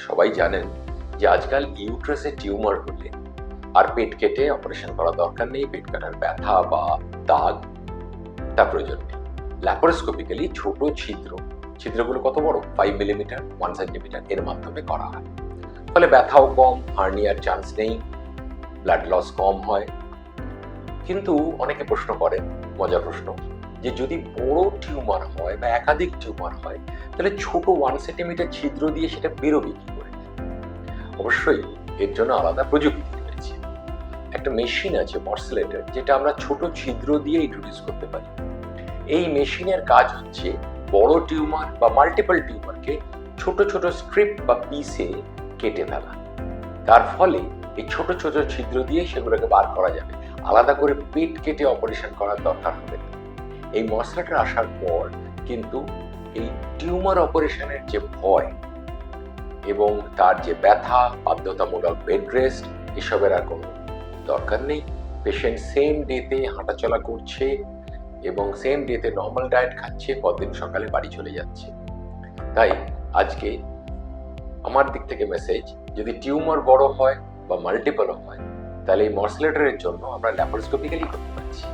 সবাই জানেন যে আজকাল ইউট্রাসে টিউমার হলে আর পেট কেটে অপারেশন করা দরকার নেই, পেট কাটার ব্যথা বা দাগ তার প্রয়োজন নেই। ল্যাপারোস্কোপিক্যালি ছোট ছিদ্রগুলো কত বড়? 5 মিলিমিটার, 1 সেন্টিমিটার এর মাধ্যমে করা হয়। ফলে ব্যথাও কম, হার্নিয়ার চান্স নেই, ব্লাড লস কম হয়। কিন্তু অনেকে প্রশ্ন করেন, মজার প্রশ্ন, যে যদি বড় টিউমার হয় বা একাধিক টিউমার হয় তাহলে ছোট 1 সেন্টিমিটার ছিদ্র দিয়ে সেটা বেরোবে কি করে? অবশ্যই এর জন্য আলাদা প্রযুক্তি রয়েছে। একটা মেশিন আছে মর্সেলেটর, যেটা আমরা ছোট ছিদ্র দিয়ে ইন্ট্রোডিউস করতে পারি। এই মেশিনের কাজ হচ্ছে বড় টিউমার বা মাল্টিপল টিউমারকে ছোট ছোট স্ট্রিপ বা পিসে কেটে ফেলা। তার ফলে এই ছোট ছোট ছিদ্র দিয়ে সেগুলোকে বার করা যাবে, আলাদা করে পেট কেটে অপারেশন করার দরকার হবে না। এই মশলাটা আসার পর কিন্তু এই টিউমার অপারেশনের যে ভয় এবং তার যে ব্যথা, বাধ্যতামূলক বেড রেস্ট, এসবের আর কোনো দরকার নেই। পেশেন্ট সেম ডেতে হাঁটাচলা করছে এবং সেম ডেতে নর্মাল ডায়েট খাচ্ছে, পরদিন সকালে বাড়ি চলে যাচ্ছে। তাই আজকে আমার দিক থেকে মেসেজ, যদি টিউমার বড় হয় বা মাল্টিপলও হয় তাহলে এই মর্সেলেটরের জন্য আমরা ল্যাপারোস্কোপিক্যালি করতে পারছি।